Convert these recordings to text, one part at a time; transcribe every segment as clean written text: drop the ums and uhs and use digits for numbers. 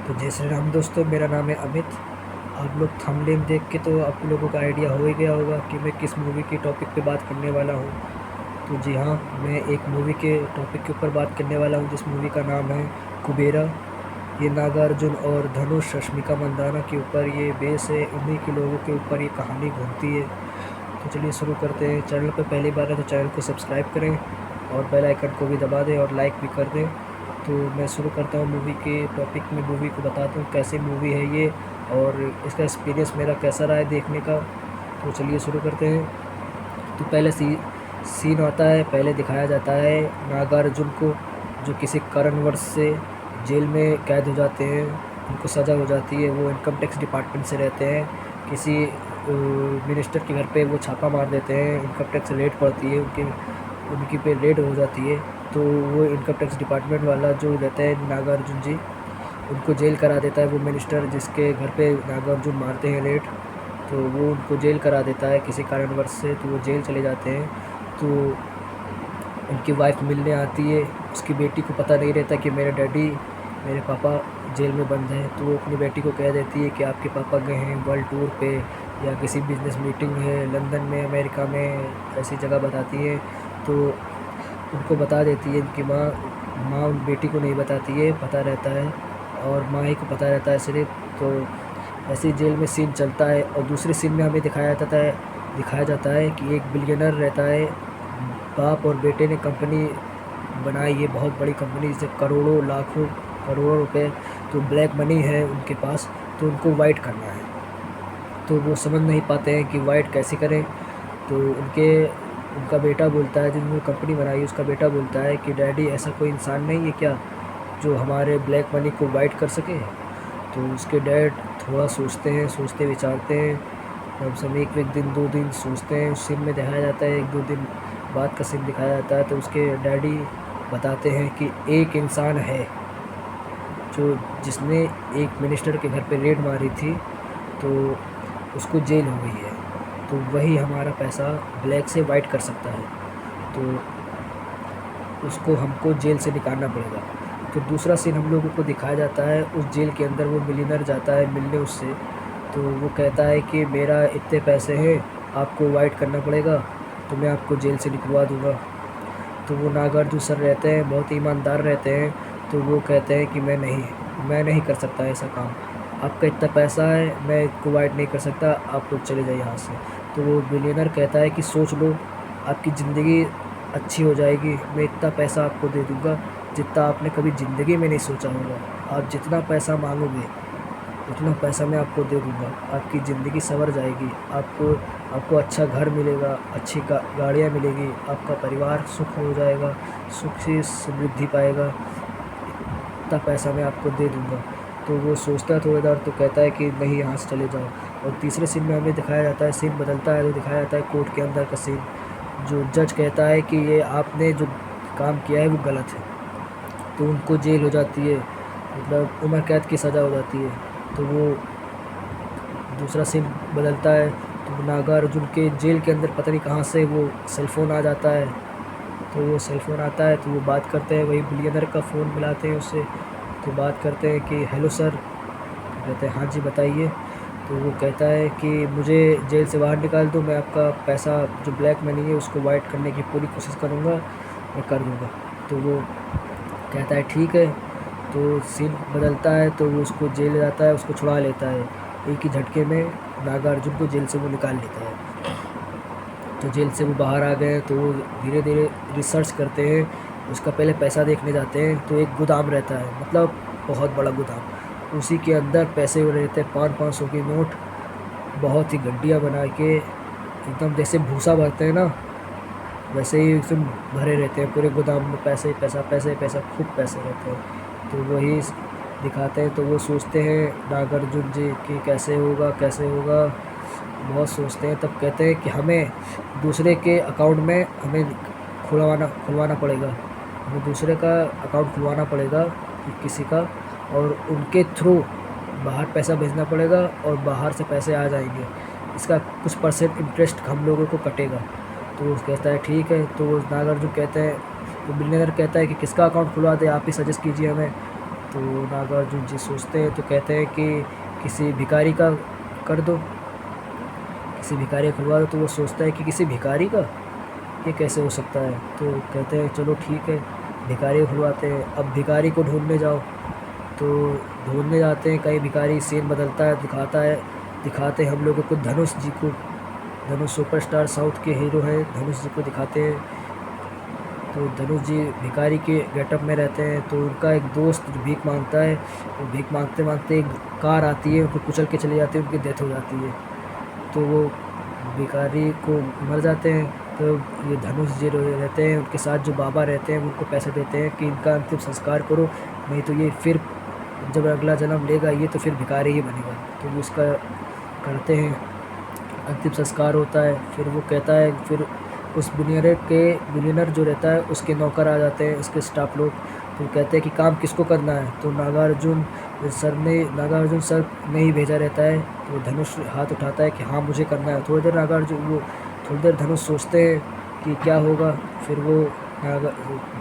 तो जय श्री राम दोस्तों, मेरा नाम है अमित। आप लोग थंबनेल देख के तो आप लोगों का आइडिया हो ही गया होगा कि मैं किस मूवी के टॉपिक पे बात करने वाला हूँ। तो जी हाँ, मैं एक मूवी के टॉपिक के ऊपर बात करने वाला हूँ जिस मूवी का नाम है कुबेरा। ये नागार्जुन और धनुष रश्मिका मंदाना के ऊपर ये बेस है, उन्हीं के लोगों के ऊपर ये कहानी घूमती है। तो चलिए शुरू करते हैं। चैनल पर पहली बार है तो चैनल को सब्सक्राइब करें और बेल आइकन को भी दबा दें और लाइक भी कर दें। तो मैं शुरू करता हूँ मूवी के टॉपिक में, मूवी को बताता हूँ कैसी मूवी है ये और इसका एक्सपीरियंस मेरा कैसा रहा है देखने का। तो चलिए शुरू करते हैं। तो पहले सीन आता है, पहले दिखाया जाता है नागार्जुन को जो किसी कारणवश से जेल में कैद हो जाते हैं, उनको सज़ा हो जाती है। वो इनकम टैक्स डिपार्टमेंट से रहते हैं, किसी मिनिस्टर के घर पे वो छापा मार देते हैं, इनकम टैक्स रेड पड़ती है उनकी पे रेड हो जाती है। तो वो इनकम टैक्स डिपार्टमेंट वाला जो रहता है नागार्जुन जी, उनको जेल करा देता है। वो मिनिस्टर जिसके घर पे नागार्जुन मारते हैं रेड, तो वो उनको जेल करा देता है किसी कारणवश से। तो वो जेल चले जाते हैं। तो उनकी वाइफ मिलने आती है। उसकी बेटी को पता नहीं रहता कि मेरे पापा जेल में बंद हैं। तो वो अपनी बेटी को कह देती है कि आपके पापा गए हैं वर्ल्ड टूर पे या किसी बिजनेस मीटिंग है लंदन में, अमेरिका में, ऐसी जगह बताती है। तो उनको बता देती है। इनकी माँ उन बेटी को नहीं बताती है, पता रहता है और माँ ही को पता रहता है सिर्फ। तो ऐसे ही जेल में सीन चलता है। और दूसरे सीन में हमें दिखाया जाता है कि एक बिलियनर रहता है, बाप और बेटे ने कंपनी बनाई है, बहुत बड़ी कंपनी जिसे करोड़ों लाखों करोड़ों रुपए तो ब्लैक मनी है उनके पास। तो उनको वाइट करना है। तो वो समझ नहीं पाते हैं कि वाइट कैसे करें। तो उनका बेटा बोलता है, जिन्होंने कंपनी बनाई उसका बेटा बोलता है कि डैडी ऐसा कोई इंसान नहीं है क्या जो हमारे ब्लैक मनी को वाइट कर सके। तो उसके डैड थोड़ा सोचते विचारते हैं, कम से कम एक दिन 2 दिन सोचते हैं। उस सीन में दिखाया जाता है 1-2 दिन बाद का सीन दिखाया जाता है। तो उसके डैडी बताते हैं कि एक इंसान है जो जिसने एक मिनिस्टर के घर पे रेड मारी थी, तो उसको जेल हो गई है। तो वही हमारा पैसा ब्लैक से वाइट कर सकता है, तो उसको हमको जेल से निकालना पड़ेगा। तो दूसरा सीन हम लोगों को दिखाया जाता है, उस जेल के अंदर वो मिलियनर जाता है मिलने उससे। तो वो कहता है कि मेरा इतने पैसे हैं, आपको वाइट करना पड़ेगा, तो मैं आपको जेल से निकलवा दूँगा। तो वो नागार्जुन सर रहते हैं, बहुत ईमानदार रहते हैं। तो वो कहते हैं कि मैं नहीं कर सकता ऐसा काम, आपका इतना पैसा है, मैं इसको वाइट नहीं कर सकता, आप लोग चले जाइए यहाँ से। तो वो बिलियनर कहता है कि सोच लो, आपकी ज़िंदगी अच्छी हो जाएगी, मैं इतना पैसा आपको दे दूँगा जितना आपने कभी ज़िंदगी में नहीं सोचा होगा। आप जितना पैसा मांगोगे उतना पैसा मैं आपको दे दूँगा, आपकी ज़िंदगी संवर जाएगी, आपको अच्छा घर मिलेगा, अच्छी गाड़ियाँ मिलेगी, आपका परिवार सुख हो जाएगा, सुख से समृद्धि पाएगा, इतना पैसा मैं आपको दे दूँगा। तो वो सोचता है थोड़ी देर, तो कहता है कि नहीं, यहाँ से चले जाओ। और तीसरे सीन में हमें दिखाया जाता है, सीन बदलता है तो दिखाया जाता है कोर्ट के अंदर का सीन। जो जज कहता है कि ये आपने जो काम किया है वो गलत है। तो उनको जेल हो जाती है, मतलब उम्र कैद की सज़ा हो जाती है। तो वो दूसरा सीन बदलता है, तो नागार्जुन के जेल के अंदर पता नहीं कहाँ से वो सेलफ़ोन आ जाता है। तो वो सेलफ़ोन आता है तो वो बात करते हैं, वही बिलियनर का फ़ोन मिलाते हैं उससे। तो बात करते हैं कि हेलो सर, कहते हैं हाँ जी बताइए। तो वो कहता है कि मुझे जेल से बाहर निकाल दो, मैं आपका पैसा जो ब्लैक मनी है उसको वाइट करने की पूरी कोशिश करूँगा, मैं कर दूँगा। तो वो कहता है ठीक है। तो सीन बदलता है, तो वो उसको जेल ले जाता है, उसको छुड़ा लेता है। एक ही झटके में नागार्जुन को जेल से वो निकाल लेता है। तो जेल से वो बाहर आ गए, तो वो धीरे धीरे रिसर्च करते हैं, उसका पहले पैसा देखने जाते हैं। तो एक गोदाम रहता है, मतलब बहुत बड़ा गोदाम, उसी के अंदर पैसे रहते हैं 500-500 के नोट, बहुत ही गड्डियाँ बना के, एकदम जैसे भूसा भरते हैं ना वैसे ही एकदम भरे रहते हैं पूरे गोदाम में, पैसे पैसा पैसे पैसा, खूब पैसे रहते हैं। तो वही दिखाते हैं। तो वो सोचते हैं नागार्जुन जी कि कैसे होगा, बहुत सोचते हैं। तब कहते हैं कि हमें दूसरे के अकाउंट में हमें खुलवाना पड़ेगा, हमें दूसरे का अकाउंट खुलवाना पड़ेगा किसी का, और उनके थ्रू बाहर पैसा भेजना पड़ेगा और बाहर से पैसे आ जाएंगे, इसका कुछ परसेंट इंटरेस्ट हम लोगों को कटेगा। तो वो कहता है ठीक है। तो वो नागार्जुन कहते हैं, तो बिलियनर कहता है कि किसका अकाउंट खुलवा दे, आप ही सजेस्ट कीजिए हमें। तो नागार्जुन जी सोचते हैं, तो कहते हैं कि किसी भिखारी का कर दो, किसी भिखारी का खुलवा दो। तो वो सोचता है कि किसी भिखारी का, ये कैसे हो सकता है। तो कहते हैं चलो ठीक है, भिखारी को खुलवाते हैं। अब भिखारी को ढूंढने जाओ, तो ढूंढने जाते हैं, कहीं भिखारी सीन बदलता है, दिखाते हैं हम लोगों को धनुष जी को। धनुष सुपरस्टार साउथ के हीरो हैं, धनुष जी को दिखाते हैं। तो धनुष जी भिखारी के गेटअप में रहते हैं। तो उनका एक दोस्त जो भीख मांगता है, वो भीख मांगते मांगते एक कार आती है, उनको कुचल के चली जाती है, उनकी डेथ हो जाती है। तो वो भिखारी को मर जाते हैं। तो ये धनुष जी रहते हैं, उनके साथ जो बाबा रहते हैं, वो उनको पैसे देते हैं कि इनका अंतिम संस्कार करो, नहीं तो ये फिर जब अगला जन्म लेगा ये तो फिर भिखारी ही बनेगा। तो वो उसका करते हैं, अंतिम संस्कार होता है। फिर वो कहता है, फिर उस बिलियनर जो रहता है उसके नौकर आ जाते हैं, उसके स्टाफ लोग। तो कहते हैं कि काम किसको करना है। तो नागार्जुन सर ने ही भेजा रहता है। तो धनुष हाथ उठाता है कि हाँ मुझे करना है। थोड़ी देर धनुष सोचते हैं कि क्या होगा। फिर वो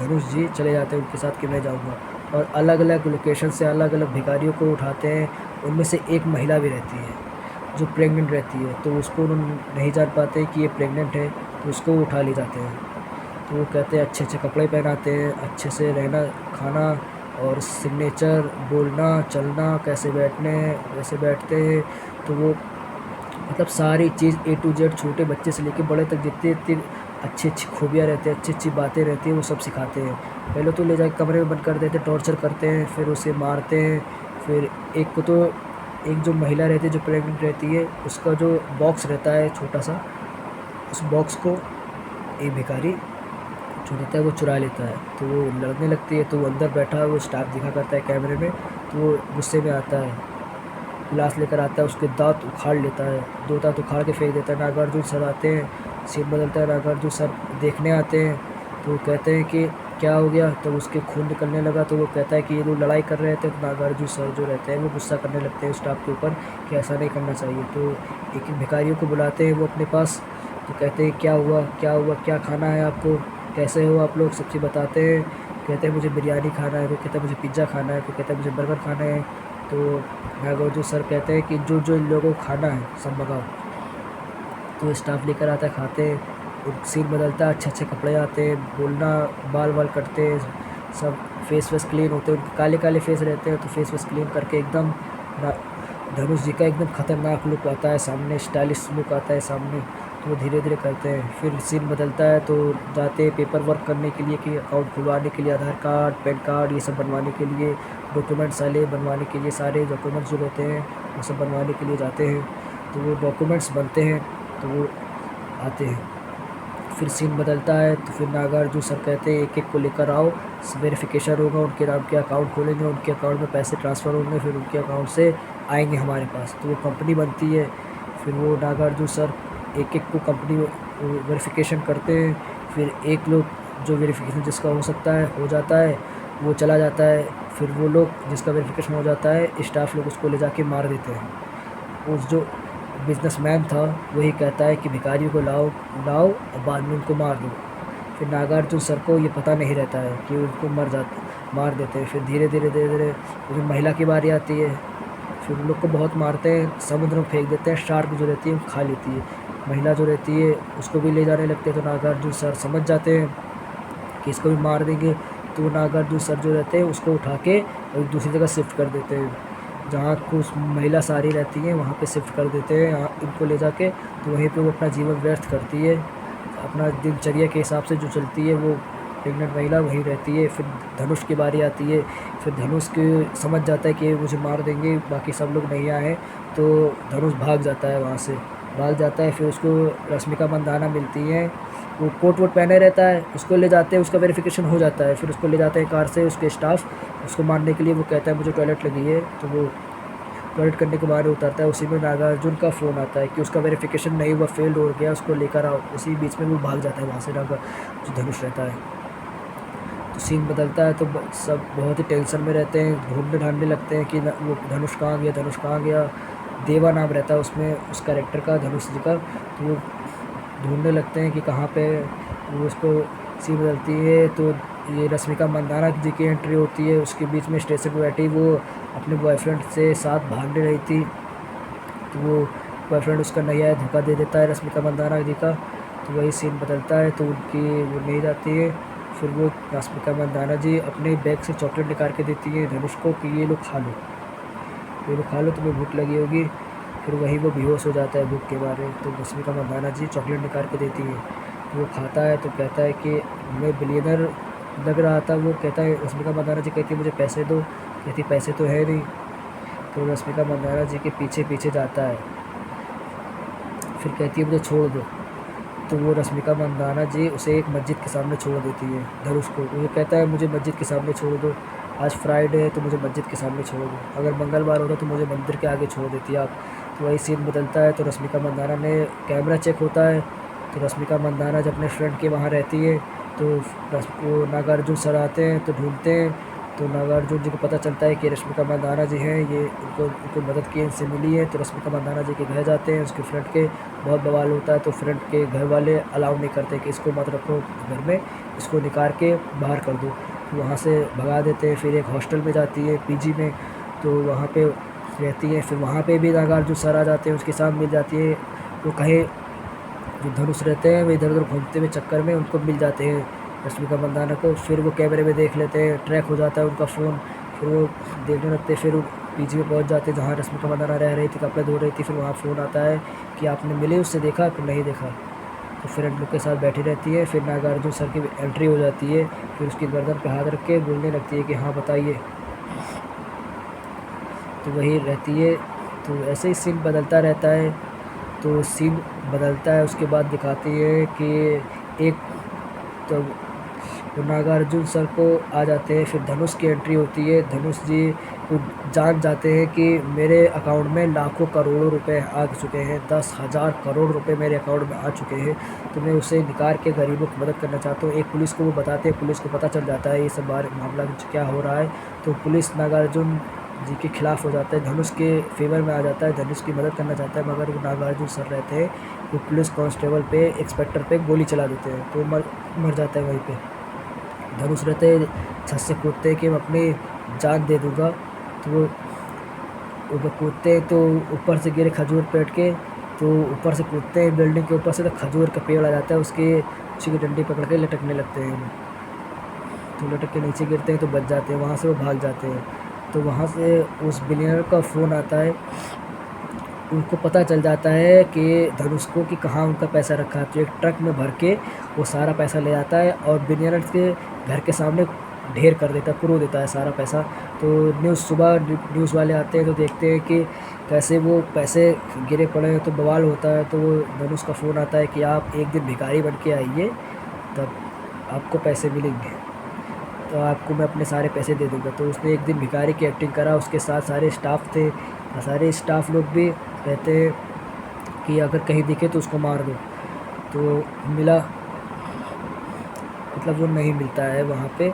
धनुष जी चले जाते हैं उनके साथ कि मैं जाऊँगा, और अलग अलग लोकेशन से अलग अलग भिखारियों को उठाते हैं। उनमें से एक महिला भी रहती है जो प्रेग्नेंट रहती है, तो उसको उन्होंने नहीं जान पाते कि ये प्रेग्नेंट है, तो उसको उठा ले जाते हैं। तो वो कहते हैं अच्छे अच्छे कपड़े पहनाते हैं, अच्छे से रहना खाना और सिग्नेचर, बोलना चलना, कैसे वैसे बैठते हैं। तो वो मतलब सारी चीज़ A to Z, छोटे बच्चे से लेकर बड़े तक जितनी जितनी अच्छी अच्छी खूबियाँ रहती हैं, अच्छी अच्छी बातें रहती हैं, वो सब सिखाते हैं। पहले तो ले जाकर कमरे में बंद कर देते हैं, टॉर्चर करते हैं, फिर उसे मारते हैं। फिर एक जो महिला रहती है जो प्रेग्नेंट रहती है, उसका जो बॉक्स रहता है छोटा सा, उस बॉक्स को एक भिखारी जो रहता है वो चुरा लेता है। तो वो लड़ने लगती है। तो वो अंदर बैठा है, वो स्टाफ दिखा करता है कैमरे में। तो वो गुस्से में आता है, गिलास लेकर आता है, उसके दांत उखाड़ लेता है, 2 दांत उखाड़ के फेंक देता है। नागार्जुन सर आते हैं, सीन बदलता है, नागार्जुन सर देखने आते हैं। तो कहते हैं कि क्या हो गया। तो उसके खून निकलने लगा। तो वो कहता है कि ये लोग लड़ाई कर रहे थे। तो नागार्जुन सर जो रहते हैं वो गुस्सा करने लगते हैं स्टाफ के ऊपर कि ऐसा नहीं करना चाहिए। तो एक एक भिखारियों को बुलाते हैं वो अपने पास। तो कहते हैं क्या हुआ, क्या खाना है आपको, कैसे हो आप लोग, सब चीज़ बताते हैं। कहते हैं मुझे बिरयानी खाना है, कोई कहता है मुझे पिज़्ज़ा खाना है, कोई कहता है मुझे बर्गर खाना है। तो नागार्जुन सर कहते हैं कि जो जो इन लोगों को खाना है सब मंगाओ। तो स्टाफ लेकर आता है, खाते हैं। और सीन बदलता है, अच्छे अच्छे कपड़े आते हैं, बोलना, बाल वाल कटते हैं, सब फेस वेस क्लीन होते हैं, उनके काले काले फेस रहते हैं। तो फेस वेस क्लीन करके एकदम धनुष जी का एकदम ख़तरनाक लुक आता है सामने, स्टाइलिश लुक आता है सामने। तो वो धीरे धीरे करते हैं। फिर सीन बदलता है, तो जाते हैं पेपर वर्क करने के लिए कि अकाउंट खुलवाने के लिए, आधार कार्ड, पैन कार्ड, ये सब बनवाने के लिए, डॉक्यूमेंट्स सारे बनवाने के लिए, सारे डॉक्यूमेंट्स जो रहते हैं वो सब बनवाने के लिए जाते हैं। तो वो डॉक्यूमेंट्स बनते हैं, तो वो आते हैं। फिर सीन बदलता है, तो फिर नागार्जुन सर कहते हैं एक एक को लेकर आओ, वेरिफिकेशन होगा, उनके नाम के अकाउंट खोलेंगे, उनके अकाउंट में पैसे ट्रांसफ़र होंगे, फिर उनके अकाउंट से आएंगे हमारे पास। तो वो कंपनी बनती है। फिर वो नागार्जुन सर एक एक को कंपनी वेरिफिकेशन करते हैं। फिर एक लोग जो वेरिफिकेशन जिसका हो सकता है हो जाता है, वो चला जाता है। फिर वो लोग जिसका वेरिफिकेशन हो जाता है, स्टाफ लोग उसको ले जाके मार देते हैं। उस जो बिजनेसमैन था वही कहता है कि भिखारियों को लाओ और बाद में उनको मार दो। फिर नागार्जुन सर को ये पता नहीं रहता है कि उनको मार देते हैं। फिर धीरे धीरे फिर महिला की बारी आती है। फिर उन लोग को बहुत मारते हैं, समुद्र में फेंक देते हैं, शार्क जो रहती है वो खा लेती है। महिला जो रहती है उसको भी ले जाने लगते हैं। तो नागार्जुन सर समझ जाते हैं कि इसको भी मार देंगे। तो नागार्जुन सर जो रहते हैं उसको उठा के एक दूसरी जगह शिफ्ट कर देते हैं, जहाँ कुछ महिला सारी रहती हैं वहाँ पे शिफ्ट कर देते हैं इनको ले जाके। तो वहीं पे वो अपना जीवन व्यर्थ करती है, अपना दिनचर्या के हिसाब से जो चलती है, वो प्रेग्नेंट महिला वहीं रहती है। फिर धनुष की बारी आती है। फिर धनुष के समझ जाता है कि मुझे मार देंगे, बाकी सब लोग नहीं आए। तो धनुष भाग जाता है वहाँ से, फिर उसको रश्मिका मंदाना मिलती है, वो कोट वोट पहने रहता है, उसको ले जाते हैं, उसका वेरिफिकेशन हो जाता है। फिर उसको ले जाते हैं कार से उसके स्टाफ, उसको मारने के लिए। वो कहता है मुझे टॉयलेट लगी है। तो वो टॉयलेट करने के बाद उतरता है। उसी में नागार्जुन का फ़ोन आता है कि उसका वेरिफिकेशन नहीं हुआ, फेल्ड हो गया, उसको लेकर आओ। उसी बीच में वो भाग जाता है वहाँ से, जो धनुष रहता है। तो सीन बदलता है, तो सब बहुत ही टेंशन में रहते हैं, ढूंढने ढांढने लगते हैं कि वो धनुष कहाँ गया। देवा नाम रहता है उसमें उस कैरेक्टर का, धनुष जी का। तो वो ढूंढने लगते हैं कि कहाँ पे। वो उसको सीन बदलती है, तो ये रश्मिका मंदाना जी की एंट्री होती है। उसके बीच में स्टेशन पर बैठी वो अपने बॉयफ्रेंड से साथ भागने रही थी, तो वो बॉयफ्रेंड उसका नया धोखा दे देता है रश्मिका मंदाना जी का। तो वही सीन बदलता है, तो उनकी वो नहीं जाती है। फिर वो रश्मिका मंदाना जी अपने बैग से चॉकलेट निकाल के देती है धनुष को कि ये लो खा लो, ये लो खा लो, तुम्हें भूख लगी होगी। फिर वही वो बेहोश हो जाता है भूख के मारे। तो रश्मिका मंदाना जी चॉकलेट निकाल के देती है, तो वो खाता है, तो कहता है कि मैं बिलियनर लग रहा था। वो कहता है, रश्मिका मंदाना जी कहती है मुझे पैसे दो, कहती पैसे तो है नहीं। तो रश्मिका मंदाना जी के पीछे पीछे जाता है, फिर कहती है मुझे छोड़ दो। तो वो रश्मिका मंदाना जी उसे एक मस्जिद के सामने छोड़ देती है धनुष को। वो कहता है मुझे मस्जिद के सामने छोड़ दो, आज फ्राइडे है तो मुझे मस्जिद के सामने छोड़ दो, अगर मंगलवार होता तो मुझे मंदिर के आगे छोड़ देती आप। तो वही सीन बदलता है। तो रश्मिका मंदाना ने कैमरा चेक होता है, तो रश्मिका मंदाना जब अपने फ्रेंड के वहाँ रहती है, तो वो नागार्जुन सर आते हैं तो ढूंढते हैं। तो नागार्जुन जी को पता चलता है कि रश्मिका मंदाना जी हैं, ये उनको मदद की इनसे मिली है। तो रश्मिका मंदाना जी के घर जाते हैं, उसके फ्रेंड के बहुत बवाल होता है। तो फ्रेंड के घर वाले अलाउ नहीं करते कि इसको मत रखो घर में, इसको निकाल के बाहर कर दो, तो वहाँ से भगा देते हैं। फिर एक हॉस्टल में जाती है पीजी में, तो वहाँ पे रहती है। फिर वहाँ पे भी नागार्जुन सर आ जाते हैं, उसके साथ मिल जाती है। वो कहे जो धनुष रहते हैं वे इधर उधर घूमते हुए चक्कर में उनको मिल जाते हैं रश्मिका मंदाना को। फिर वो कैमरे में देख लेते हैं, ट्रैक हो जाता है उनका फ़ोन। फिर वो देखने लगते हैं, फिर पीजी में पहुंच जाते हैं जहाँ रश्मिका मंदाना रह रही थी, कपड़े धो रही थी। फिर वहाँ फ़ोन आता है कि आपने मिले उससे देखा कि नहीं देखा। तो फ्रेंड लोग के साथ बैठी रहती है। फिर नागार्जुन सर की एंट्री हो जाती है, फिर उसकी गर्दन पे हाथ रख के बोलने लगती है कि हाँ बताइए। तो वही रहती है। तो ऐसे ही सीन बदलता रहता है। तो सीन बदलता है, उसके बाद दिखाती है कि एक तो नागार्जुन सर को आ जाते हैं। फिर धनुष की एंट्री होती है। धनुष जी को जान जाते हैं कि मेरे अकाउंट में लाखों करोड़ों रुपए आ चुके हैं, 10,000 करोड़ रुपए मेरे अकाउंट में आ चुके हैं। तो मैं उसे निकाल के गरीबों की मदद करना चाहता हूँ। एक पुलिस को वो बताते हैं, पुलिस को पता चल जाता है ये सब मामला क्या हो रहा है। तो पुलिस नागार्जुन जी के खिलाफ हो जाता है, धनुष के फेवर में आ जाता है, धनुष की मदद करना चाहता है। मगर वो नागार्जुन सर रहते हैं, वो पुलिस कांस्टेबल पे, इंस्पेक्टर पे गोली चला देते हैं, तो मर जाता है वहीं पे। धनुष रहते हैं, छत से कूदते हैं कि मैं अपनी जान दे दूँगा। तो वो जब कूदते हैं तो ऊपर से गिरे खजूर पेड़ के, तो ऊपर से कूदते हैं बिल्डिंग के ऊपर से, तो खजूर का पेड़ आ जाता है, उसके उसी की डंडी पकड़ के लटकने लगते हैं। तो लटक के नीचे गिरते हैं तो बच जाते हैं, वहाँ से वो भाग जाते हैं। तो वहाँ से उस बिलियनर का फ़ोन आता है, उनको पता चल जाता है कि धनुष को कि कहाँ उनका पैसा रखा है। तो एक ट्रक में भर के वो सारा पैसा ले आता है और बिलियनर के घर के सामने ढेर कर देता है, पुरो देता है सारा पैसा। तो सुबह न्यूज़ वाले आते हैं तो देखते हैं कि कैसे वो पैसे गिरे पड़े हैं, तो बवाल होता है। तो वो धनुष का फ़ोन आता है कि आप एक दिन भिखारी बन के आइए, तब आपको पैसे मिलेंगे, तो आपको मैं अपने सारे पैसे दे दूँगा। तो उसने एक दिन भिखारी की एक्टिंग करा, उसके साथ सारे स्टाफ थे, सारे स्टाफ लोग भी कहते हैं कि अगर कहीं दिखे तो उसको मार दो। तो मिला, मतलब वो नहीं मिलता है वहाँ पे।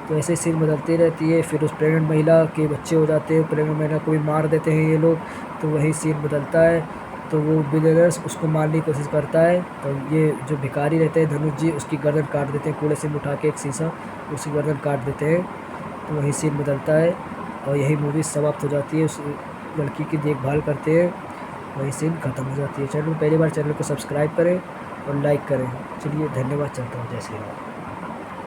तो ऐसे सीन बदलती रहती है। फिर उस प्रेग्नेंट महिला के बच्चे हो जाते हैं, प्रेग्नेंट महिला को भी मार देते हैं ये लोग। तो वही सीन बदलता है। तो वो बिलियनर्स उसको मारने की कोशिश करता है, तो ये जो भिखारी रहते हैं धनुष जी, उसकी गर्दन काट देते हैं, कूड़े से उठा के एक शीशा, उसकी गर्दन काट देते हैं। तो वही सीन बदलता है और यही मूवी समाप्त हो जाती है। उस लड़की की देखभाल करते हैं, वही सीन ख़त्म हो जाती है। चैनल पहली बार, चैनल को सब्सक्राइब करें और लाइक करें। चलिए धन्यवाद, चलता हूँ, जय श्री राम।